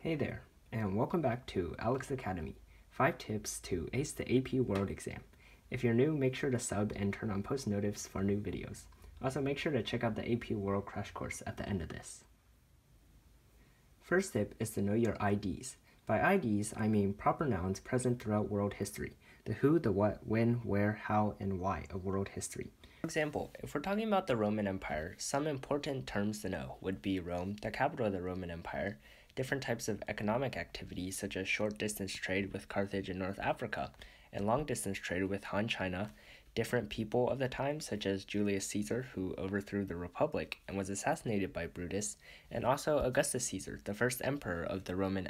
Hey there, and welcome back to Alex Academy, 5 tips to ace the AP World exam. If you're new, make sure to sub and turn on post notifs for new videos. Also, make sure to check out the AP World crash course at the end of this. First tip is to know your IDs. By IDs, I mean proper nouns present throughout world history, the who, the what, when, where, how, and why of world history. For example, if we're talking about the Roman Empire, some important terms to know would be Rome, the capital of the Roman Empire, different types of economic activities such as short-distance trade with Carthage in North Africa, and long-distance trade with Han China, different people of the time such as Julius Caesar, who overthrew the Republic and was assassinated by Brutus, and also Augustus Caesar, the first emperor of the Roman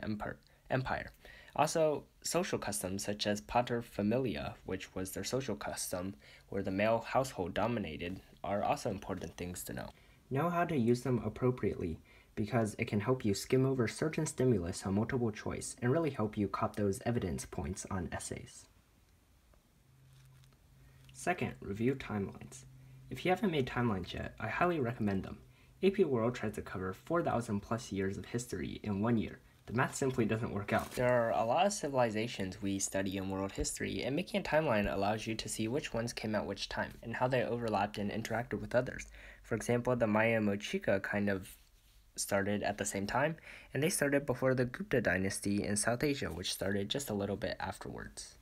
Empire. Also, social customs such as paterfamilia, which was their social custom where the male household dominated, are also important things to know. Know how to use them appropriately, because it can help you skim over certain stimulus on multiple choice and really help you cop those evidence points on essays. Second, review timelines. If you haven't made timelines yet, I highly recommend them. AP World tries to cover 4,000 plus years of history in 1 year. The math simply doesn't work out. There are a lot of civilizations we study in world history, and making a timeline allows you to see which ones came at which time and how they overlapped and interacted with others. For example, the Maya Mochica kind of started at the same time, and they started before the Gupta dynasty in South Asia, which started just a little bit afterwards.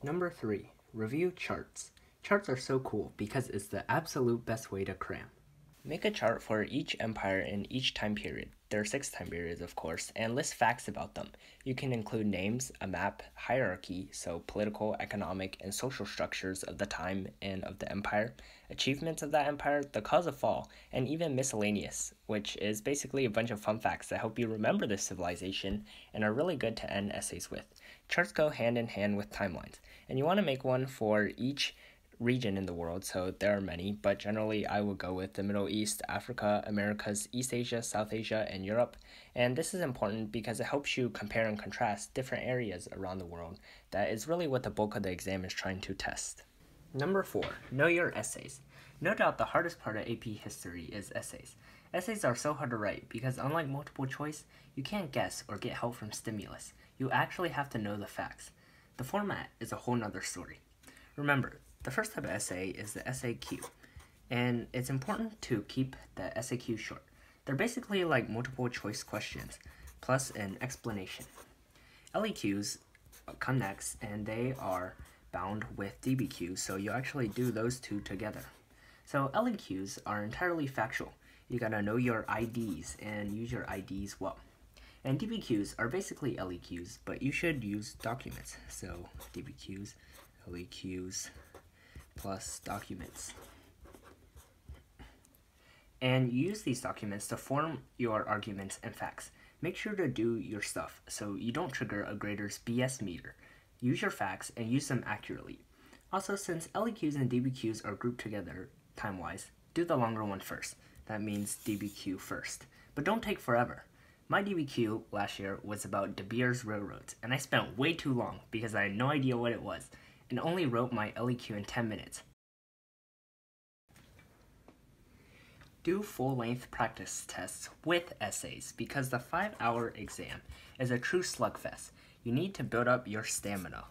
Number 3, review charts. Charts are so cool because it's the absolute best way to cram. Make a chart for each empire in each time period. There are 6 time periods, of course, and list facts about them. You can include names, a map, hierarchy, so political, economic, and social structures of the time and of the empire, achievements of that empire, the cause of fall, and even miscellaneous, which is basically a bunch of fun facts that help you remember this civilization and are really good to end essays with. Charts go hand in hand with timelines, and you want to make one for each region in the world, so there are many, but generally I would go with the Middle East, Africa, Americas, East Asia, South Asia, and Europe. And this is important because it helps you compare and contrast different areas around the world. That is really what the bulk of the exam is trying to test. Number 4, know your essays. No doubt the hardest part of AP history is essays. Essays are so hard to write because unlike multiple choice, you can't guess or get help from stimulus. You actually have to know the facts. The format is a whole nother story. Remember, the first type of essay is the SAQ, and it's important to keep the SAQ short. They're basically like multiple choice questions, plus an explanation. LEQs come next, and they are bound with DBQs, so you actually do those two together. So LEQs are entirely factual. You gotta know your IDs and use your IDs well. And DBQs are basically LEQs, but you should use documents. So DBQs, LEQs, plus documents. And you use these documents to form your arguments and facts. Make sure to do your stuff so you don't trigger a grader's BS meter. Use your facts and use them accurately. Also, since LEQs and DBQs are grouped together time-wise, do the longer one first. That means DBQ first. But don't take forever. My DBQ last year was about De Beers railroads, and I spent way too long because I had no idea what it was, and only wrote my LEQ in 10 minutes. Do full-length practice tests with essays because the 5-hour exam is a true slugfest. You need to build up your stamina.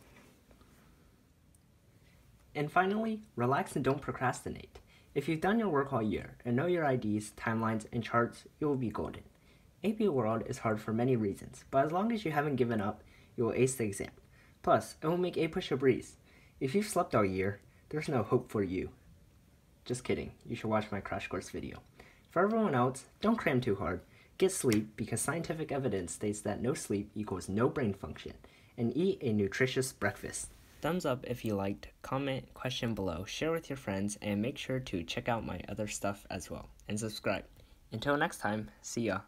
And finally, relax and don't procrastinate. If you've done your work all year and know your IDs, timelines, and charts, you will be golden. AP World is hard for many reasons, but as long as you haven't given up, you will ace the exam. Plus, it will make APUSH a breeze. If you've slept all year, there's no hope for you. Just kidding, you should watch my crash course video. For everyone else, don't cram too hard. Get sleep because scientific evidence states that no sleep equals no brain function. And eat a nutritious breakfast. Thumbs up if you liked, comment, question below, share with your friends, and make sure to check out my other stuff as well. And subscribe. Until next time, see ya.